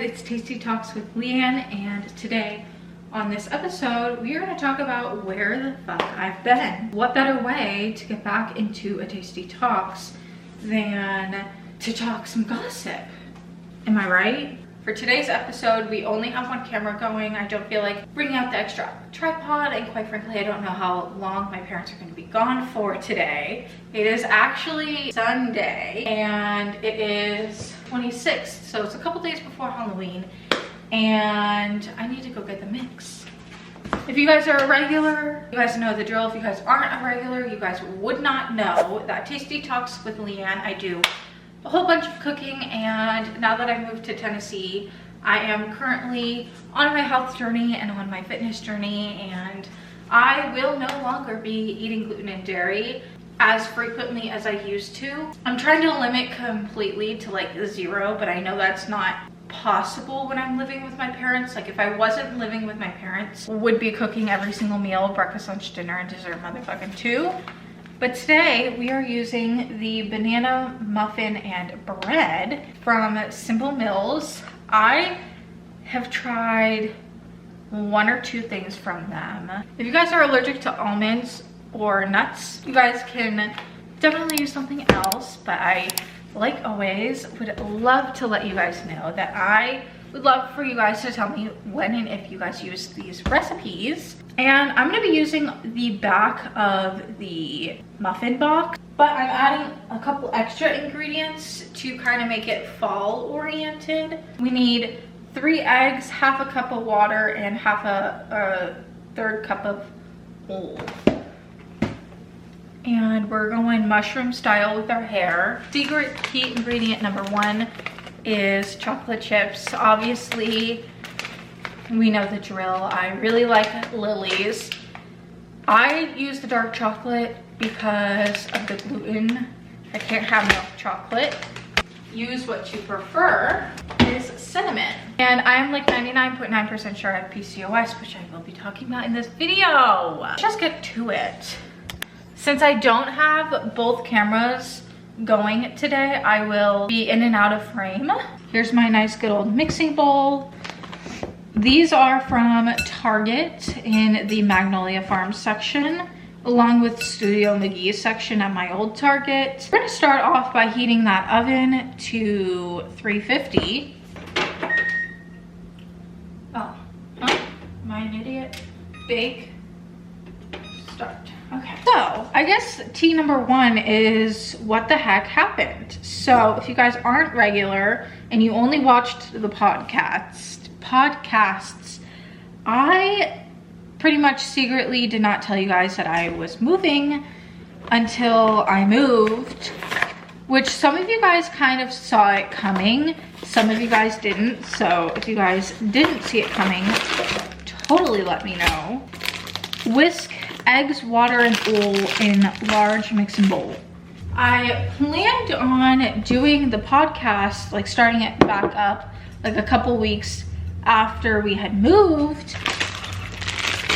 it's Tasty Talks with Leann, and today on this episode we are going to talk about where the fuck I've been. What better way to get back into a Tasty Talks than to talk some gossip? Am I right? For today's episode, we only have one camera going. I don't feel like bringing out the extra tripod, and quite frankly, I don't know how long my parents are going to be gone for today. It is actually Sunday, and it is 26th, so it's a couple days before Halloween, and I need to go get the mix. If you guys are a regular, you guys know the drill. If you guys aren't a regular, you guys would not know that Tasty Talks with Leann, I do a whole bunch of cooking, and now that I've moved to Tennessee, I am currently on my health journey and on my fitness journey, and I will no longer be eating gluten and dairy as frequently as I used to. I'm trying to limit completely to like 0, but I know that's not possible when I'm living with my parents. Like if I wasn't living with my parents, would be cooking every single meal, breakfast, lunch, dinner, and dessert motherfucking too. But today we are using the banana muffin and bread from Simple Mills. I have tried 1 or 2 things from them. If you guys are allergic to almonds or nuts, you guys can definitely use something else. But I, like always, would love to let you guys know that I would love for you guys to tell me when and if you guys use these recipes. And I'm gonna be using the back of the muffin box, but I'm adding a couple extra ingredients to kind of make it fall oriented. We need 3 eggs, half a cup of water, and half a third cup of oil. And we're going mushroom style with our hair. Secret key ingredient number 1 is chocolate chips. Obviously, we know the drill. I really like Lily's. I use the dark chocolate because of the gluten. I can't have milk chocolate. Use what you prefer is cinnamon. And I'm like 99.9% sure I have PCOS, which I will be talking about in this video. Let's just get to it. Since I don't have both cameras going today, I will be in and out of frame. Here's my nice good old mixing bowl. These are from Target in the Magnolia Farms section, along with Studio McGee's section at my old Target. We're gonna start off by heating that oven to 350. Oh, am I an idiot? Bake, start. Okay, so I guess tea number 1 is what the heck happened. So if you guys aren't regular and you only watched the podcasts, I pretty much secretly did not tell you guys that I was moving until I moved, which some of you guys kind of saw it coming, some of you guys didn't. So if you guys didn't see it coming, totally let me know. Whisk eggs, water, and oil in large mixing bowl. I planned on doing the podcast, like starting it back up like a couple weeks after we had moved,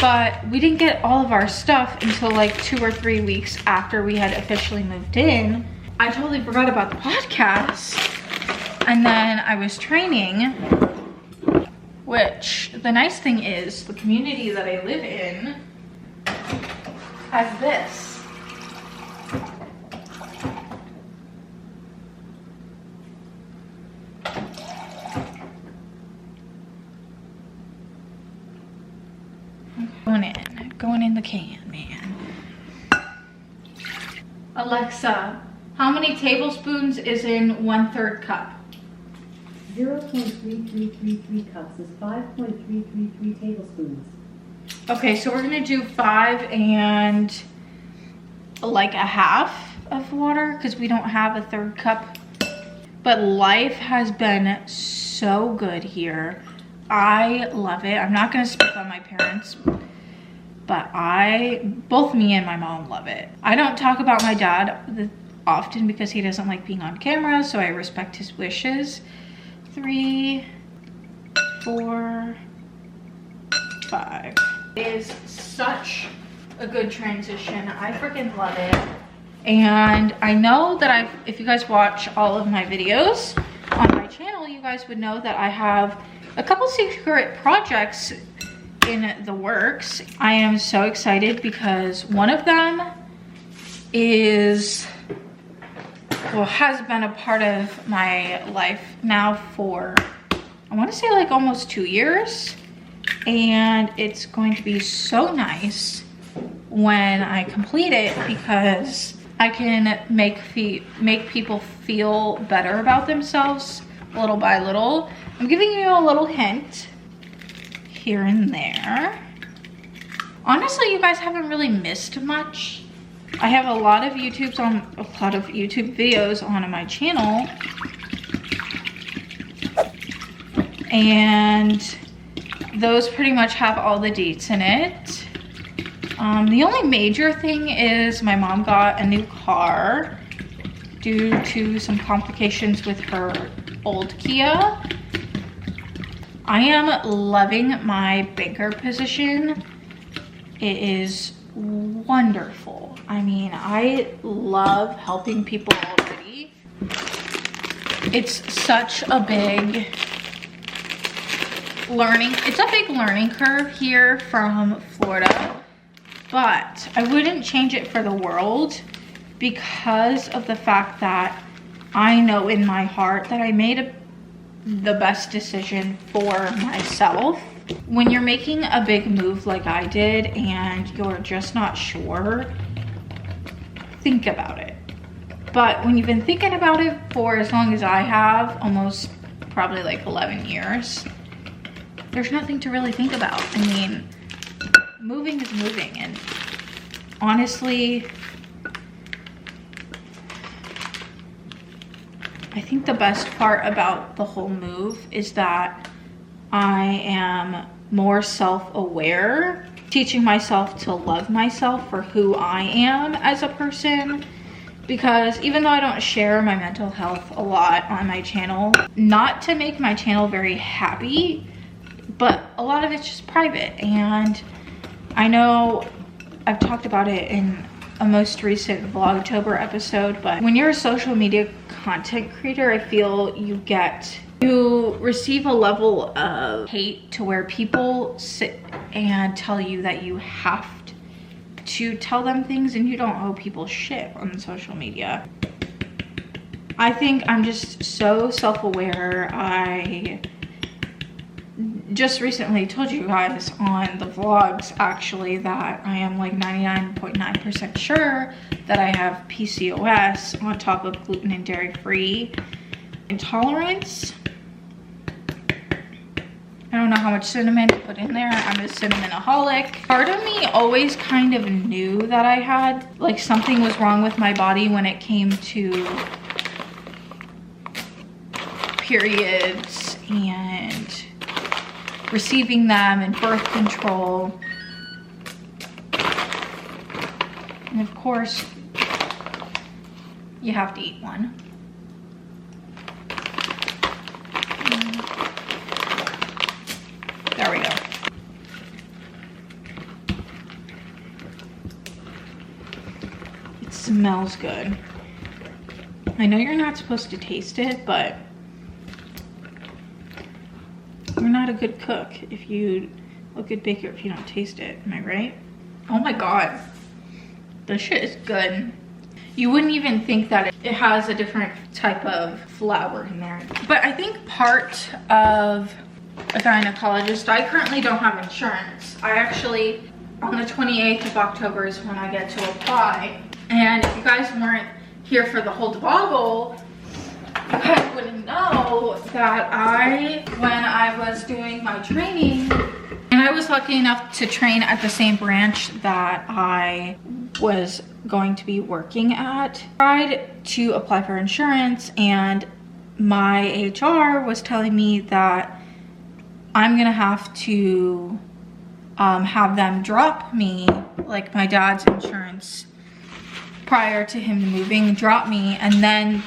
but we didn't get all of our stuff until like 2 or 3 weeks after we had officially moved in. I totally forgot about the podcast, and then I was training, which the nice thing is the community that I live in has this. Going in the can, man. Alexa, how many tablespoons is in 1/3 cup? 0.3333 cups is 5.333 tablespoons. Okay, so we're gonna do 5 and like a half of water because we don't have a 1/3 cup. But life has been so good here. I love it. I'm not gonna speak on my parents, but both me and my mom love it. I don't talk about my dad often because he doesn't like being on camera, so I respect his wishes. 3, 4, 5. It is such a good transition. I freaking love it. And I know that if you guys watch all of my videos on my channel, you guys would know that I have a couple secret projects in the works. I am so excited because one of them is, well, has been a part of my life now for, I want to say like almost 2 years. And it's going to be so nice when I complete it because I can make people feel better about themselves little by little. I'm giving you a little hint here and there. Honestly, you guys haven't really missed much. I have a lot of YouTube videos on my channel, and those pretty much have all the dates in it. The only major thing is my mom got a new car due to some complications with her old Kia. I am loving my banker position. It is wonderful. I mean, I love helping people already. It's such a big learning curve here from Florida, but I wouldn't change it for the world because of the fact that I know in my heart that I made the best decision for myself. When you're making a big move like I did and you're just not sure, think about it. But when you've been thinking about it for as long as I have, almost probably like 11 years, there's nothing to really think about. I mean, moving is moving, and honestly, I think the best part about the whole move is that I am more self-aware, teaching myself to love myself for who I am as a person. Because even though I don't share my mental health a lot on my channel, not to make my channel very happy, but a lot of it's just private. And I know I've talked about it in a most recent Vlogtober episode, but when you're a social media content creator, I feel you receive a level of hate to where people sit and tell you that you have to tell them things and you don't owe people shit on social media. I think I'm just so self-aware. I just recently told you guys on the vlogs actually that I am like 99.9% sure that I have PCOS on top of gluten and dairy free intolerance. I don't know how much cinnamon to put in there. I'm a cinnamonaholic. Part of me always kind of knew that I had like something was wrong with my body when it came to periods and receiving them and birth control. And of course, you have to eat one. There we go. It smells good. I know you're not supposed to taste it, but you're not a good cook if you a good baker if you don't taste it. Am I right? Oh my god. This shit is good. You wouldn't even think that it has a different type of flour in there. But I think part of a gynecologist, I currently don't have insurance. I actually, on the 28th of October is when I get to apply. And if you guys weren't here for the whole debacle, you guys wouldn't know that when I was doing my training, and I was lucky enough to train at the same branch that I was going to be working at, tried to apply for insurance, and my HR was telling me that I'm gonna have to have them drop me, like my dad's insurance prior to him moving, drop me, and then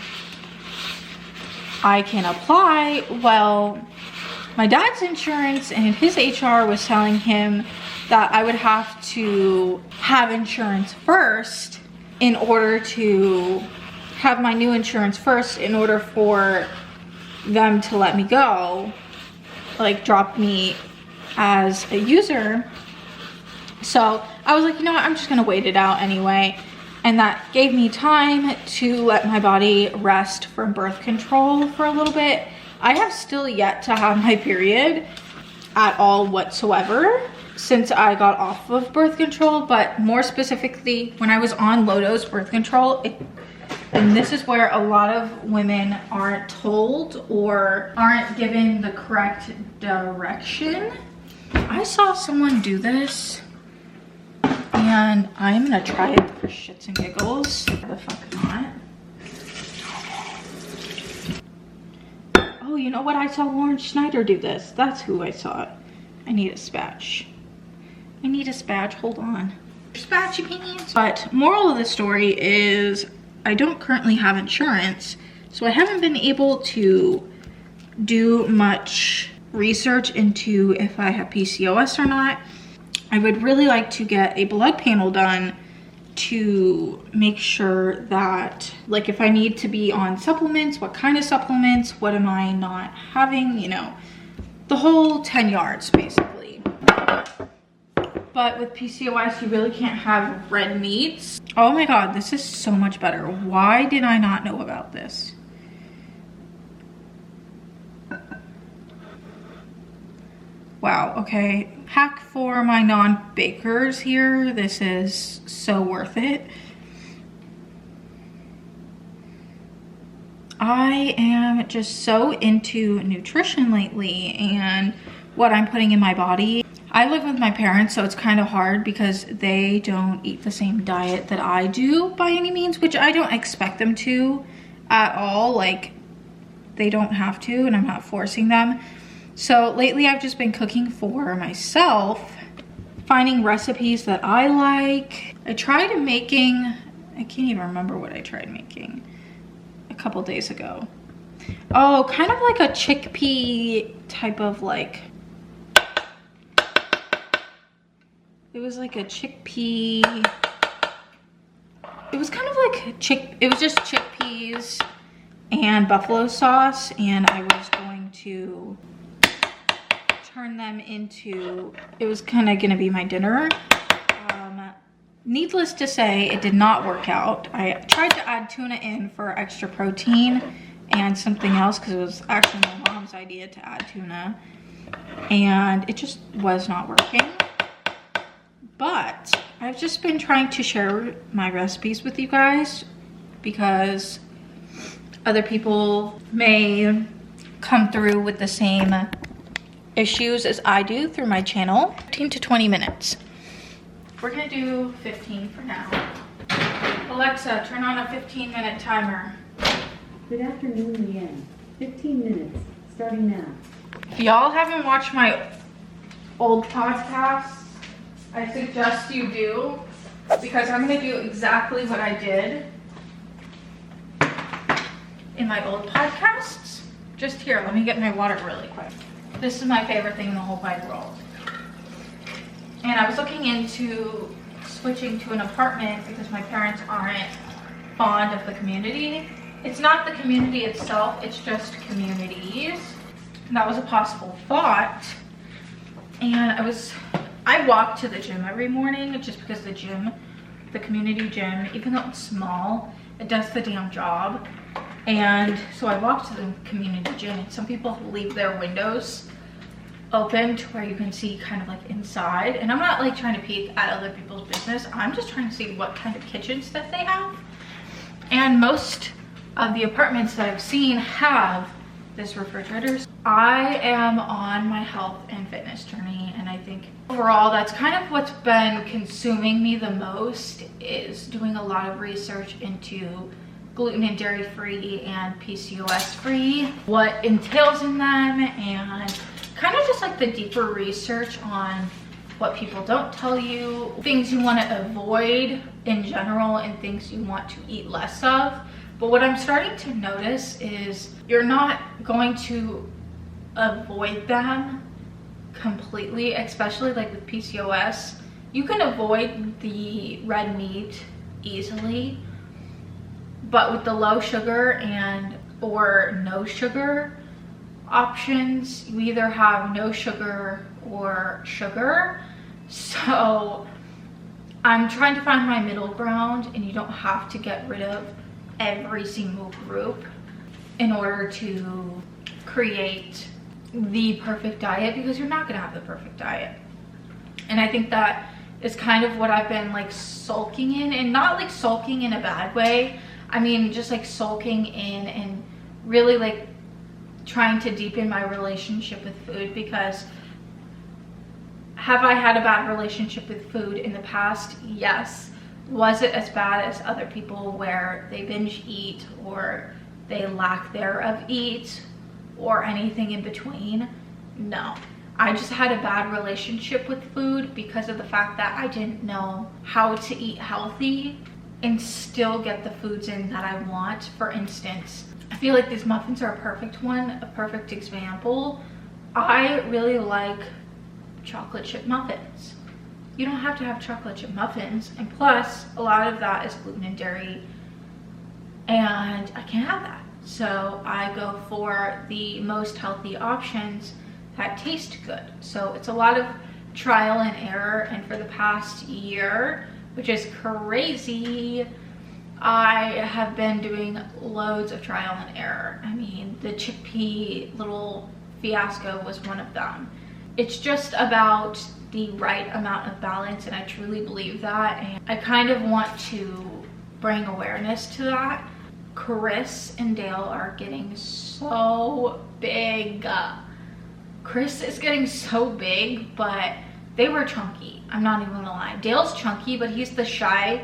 I can apply. Well, my dad's insurance and his HR was telling him that I would have to have insurance first in order to have my new insurance first in order for them to let me go, like drop me as a user. So I was like, you know what, I'm just gonna wait it out anyway. And that gave me time to let my body rest from birth control for a little bit. I have still yet to have my period at all whatsoever since I got off of birth control, but more specifically when I was on low dose birth control, and this is where a lot of women aren't told or aren't given the correct direction. I saw someone do this and I'm gonna try it for shits and giggles. The fuck not. Oh, you know what? I saw Lauren Schneider do this. That's who I saw. I need a spatch. I need a spatch, hold on. Spatchy pants. But moral of the story is I don't currently have insurance, so I haven't been able to do much research into if I have PCOS or not. I would really like to get a blood panel done to make sure that, like, if I need to be on supplements, what kind of supplements, what am I not having, you know, the whole 10 yards basically. But with PCOS, you really can't have red meats. Oh my God, this is so much better. Why did I not know about this? Wow, okay. Hack for my non-bakers here. This is so worth it. I am just so into nutrition lately and what I'm putting in my body. I live with my parents, so it's kind of hard because they don't eat the same diet that I do by any means, which I don't expect them to at all. Like, they don't have to, and I'm not forcing them. So lately I've just been cooking for myself, finding recipes that I like. I tried making, I can't even remember what I tried making a couple days ago. Oh, kind of like a chickpea type of like, it was like a chickpea, it was kind of like it was just chickpeas and buffalo sauce, and I was going to turn them into, it was kind of gonna be my dinner. Needless to say, it did not work out. I tried to add tuna in for extra protein and something else because it was actually my mom's idea to add tuna, and it just was not working. But I've just been trying to share my recipes with you guys because other people may come through with the same issues as I do through my channel. 15 to 20 minutes. We're gonna do 15 for now. Alexa, turn on a 15-minute timer. Good afternoon, Leann. 15 minutes, starting now. If y'all haven't watched my old podcasts, I suggest you do, because I'm gonna do exactly what I did in my old podcasts. Just here, let me get my water really quick. This is my favorite thing in the whole wide world. And I was looking into switching to an apartment because my parents aren't fond of the community. It's not the community itself, it's just communities. And that was a possible thought. And I walk to the gym every morning just because the community gym, even though it's small, it does the damn job. And so I walk to the community gym, and some people leave their windows open to where you can see kind of like inside. And I'm not like trying to peek at other people's business. I'm just trying to see what kind of kitchens that they have. And most of the apartments that I've seen have this refrigerator. I am on my health and fitness journey, and I think overall that's kind of what's been consuming me the most, is doing a lot of research into gluten and dairy free and PCOS free, what entails in them, and kind of just like the deeper research on what people don't tell you, things you want to avoid in general, and things you want to eat less of. But what I'm starting to notice is you're not going to avoid them completely, especially like with PCOS. You can avoid the red meat easily, but with the low sugar and or no sugar, options. You either have no sugar or sugar. So I'm trying to find my middle ground, and you don't have to get rid of every single group in order to create the perfect diet, because you're not gonna have the perfect diet. And I think that is kind of what I've been like sulking in, and not like sulking in a bad way. I mean, just like sulking in and really like trying to deepen my relationship with food, because have I had a bad relationship with food in the past? Yes. Was it as bad as other people where they binge eat or they lack thereof eat or anything in between? No. I just had a bad relationship with food because of the fact that I didn't know how to eat healthy and still get the foods in that I want. For instance, I feel like these muffins are a perfect one, a perfect example. I really like chocolate chip muffins. You don't have to have chocolate chip muffins, and plus a lot of that is gluten and dairy, and I can't have that. So I go for the most healthy options that taste good. So it's a lot of trial and error, and for the past year, which is crazy, I have been doing loads of trial and error. I mean, the chickpea little fiasco was one of them. It's just about the right amount of balance, and I truly believe that, and I kind of want to bring awareness to that. Chris and Dale are getting so big. Chris is getting so big, but they were chunky. I'm not even gonna lie. Dale's chunky, but he's the shyest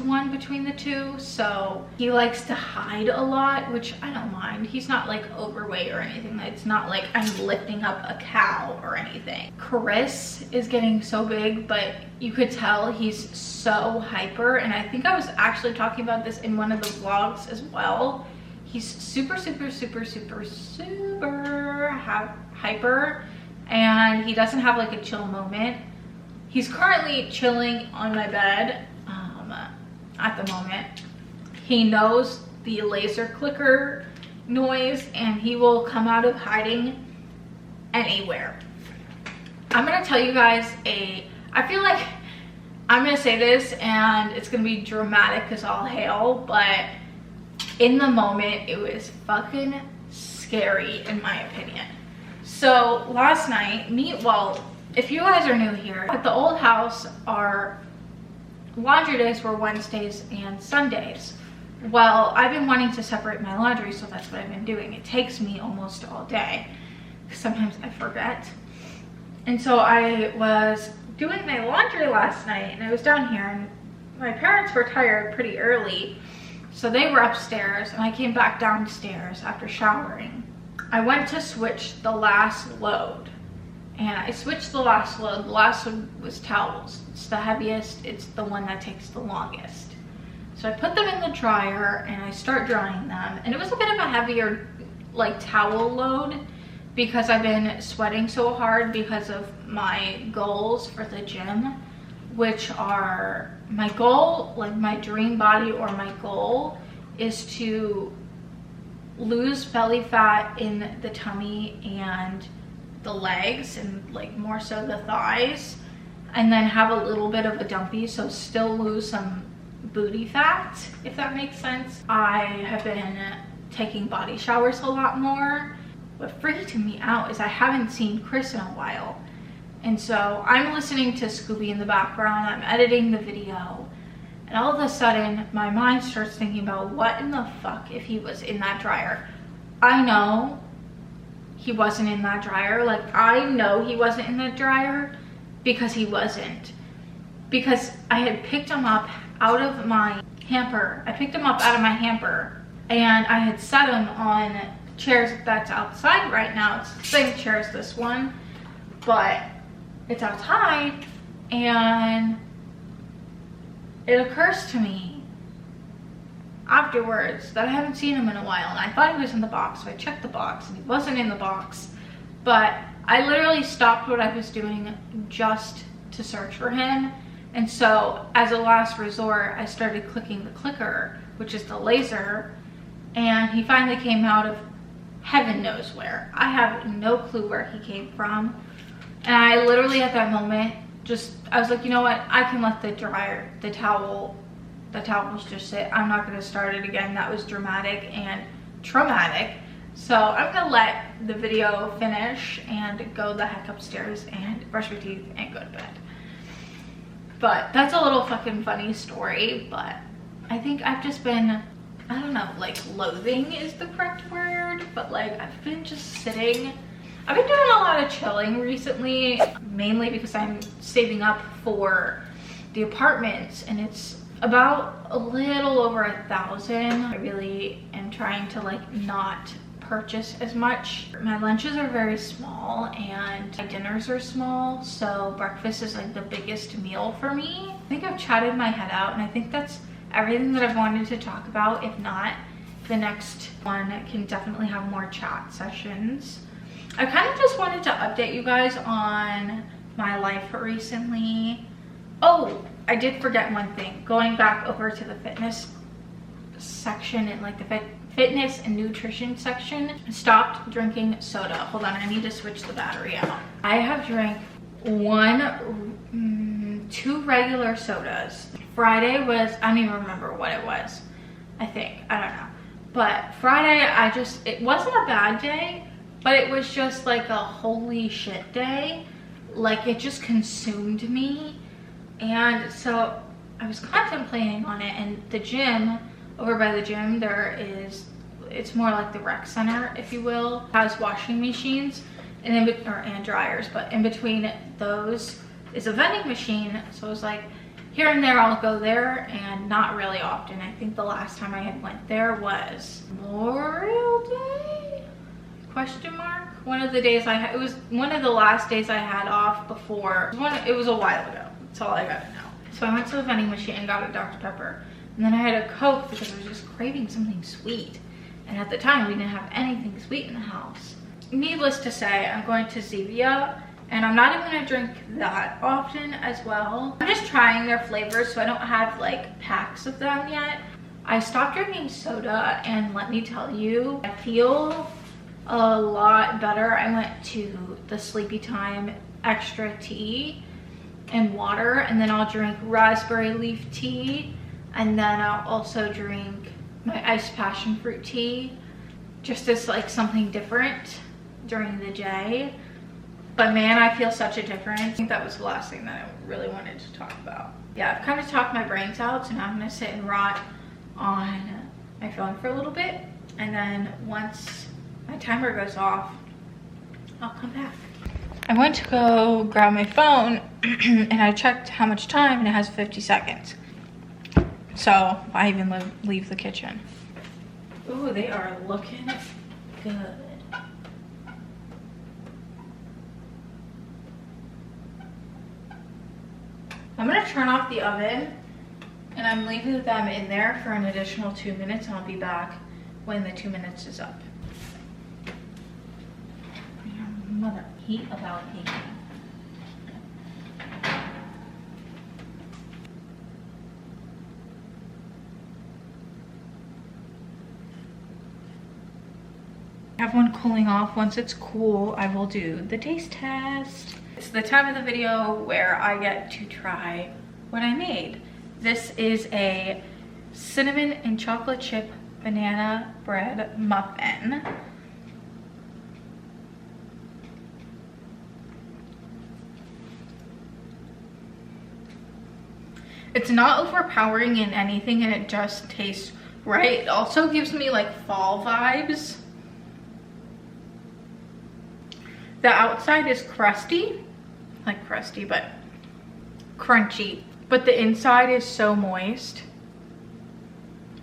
one between the two, so he likes to hide a lot, which I don't mind. He's not like overweight or anything. It's not like I'm lifting up a cow or anything. Chris is getting so big, but you could tell he's so hyper, and I think I was actually talking about this in one of the vlogs as well. He's super hyper, and he doesn't have like a chill moment. He's currently chilling on my bed at the moment. He knows the laser clicker noise, and he will come out of hiding anywhere. I'm gonna tell you guys I feel like I'm gonna say this and it's gonna be dramatic as all hell, but in the moment it was fucking scary in my opinion. So last night, if you guys are new here, at the old house, our laundry days were Wednesdays and Sundays. Well, I've been wanting to separate my laundry, so that's what I've been doing. It takes me almost all day, because sometimes I forget. And so I was doing my laundry last night, and I was down here, and my parents retired pretty early, so they were upstairs, and I came back downstairs after showering. I went to switch the last load, and I switched the last load. The last one was towels. It's the heaviest, it's the one that takes the longest. So I put them in the dryer and I start drying them, and it was a bit of a heavier like towel load because I've been sweating so hard because of my goals for the gym, which are my goal, like my dream body or my goal is to lose belly fat in the tummy and the legs, and like more so the thighs, and then have a little bit of a dumpy, so still lose some booty fat, if that makes sense. I have been taking body showers a lot more. What freaked me out is I haven't seen Chris in a while, and so I'm listening to Scooby in the background, I'm editing the video, and all of a sudden my mind starts thinking about what in the fuck if he was in that dryer. I know he wasn't in that dryer. Like, I know he wasn't in that dryer because he wasn't. Because I had picked him up out of my hamper. I picked him up out of my hamper, and I had set him on chairs that's outside right now. It's the same chair as this one, but it's outside, and it occurs to me afterwards that I haven't seen him in a while, and I thought he was in the box, so I checked the box and he wasn't in the box. But I literally stopped what I was doing just to search for him, and so as a last resort I started clicking the clicker, which is the laser, and he finally came out of heaven knows where. I have no clue where he came from. And I literally at that moment I was like, you know what, I can let the towels just sit. I'm not gonna start it again. That was dramatic and traumatic. So I'm gonna let the video finish and go the heck upstairs and brush my teeth and go to bed. But that's a little fucking funny story, but I think I've just been, I don't know, like loathing is the correct word, but like I've been just sitting. I've been doing a lot of chilling recently, mainly because I'm saving up for the apartments, and it's about a little over 1,000. I really am trying to like not purchase as much. My lunches are very small and my dinners are small, so breakfast is like the biggest meal for me. I think I've chatted my head out, and I think that's everything that I've wanted to talk about. If not, the next one can definitely have more chat sessions. I kind of just wanted to update you guys on my life recently. Oh, I did forget one thing. Going back over to the fitness section and like the fitness and nutrition section, I stopped drinking soda. Hold on, I need to switch the battery out. I have drank two regular sodas. Friday was, I don't even remember what it was. I don't know. But Friday, it wasn't a bad day, but it was just like a holy shit day. Like it just consumed me. And so I was contemplating on it, and the gym, over by the gym, it's more like the rec center, if you will, has washing machines and dryers, but in between those is a vending machine. So I was like, here and there I'll go there, and not really often. I think the last time I had went there was Memorial Day? Question mark? One of the days it was one of the last days I had off before. It was a while ago. That's all I gotta know. So I went to the vending machine and got a Dr. Pepper. And then I had a Coke because I was just craving something sweet. And at the time, we didn't have anything sweet in the house. Needless to say, I'm going to Zevia, and I'm not even gonna drink that often as well. I'm just trying their flavors, so I don't have like packs of them yet. I stopped drinking soda, and let me tell you, I feel a lot better. I went to the Sleepy Time extra tea and water, and then I'll drink raspberry leaf tea, and then I'll also drink my iced passion fruit tea, just as like something different during the day. But man, I feel such a difference. I think that was the last thing that I really wanted to talk about. Yeah, I've kind of talked my brains out, so now I'm gonna sit and rot on my phone for a little bit, and then once my timer goes off, I'll come back. I went to go grab my phone and I checked how much time, and it has 50 seconds. So I even leave the kitchen. Ooh, they are looking good. I'm gonna turn off the oven, and I'm leaving them in there for an additional 2 minutes, and I'll be back when the 2 minutes is up. Mother, heat about heat. I have one cooling off. Once it's cool, I will do the taste test. It's the time of the video where I get to try what I made. This is a cinnamon and chocolate chip banana bread muffin. It's not overpowering in anything, and it just tastes right. It also gives me like fall vibes. The outside is crusty, like crusty, but crunchy. But the inside is so moist.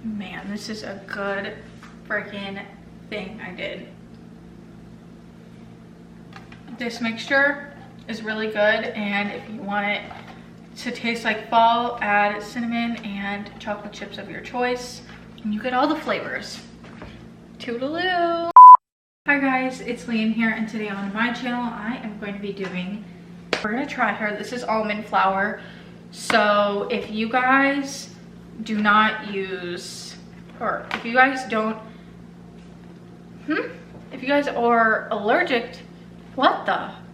Man, this is a good freaking thing I did. This mixture is really good, and if you want it to taste like fall, add cinnamon and chocolate chips of your choice, and you get all the flavors. Toodaloo! Hi guys, it's Leann here, and today on my channel I am going to be we're gonna try her. This is almond flour. So if you guys do not use, or if you guys don't, if you guys are allergic, what the?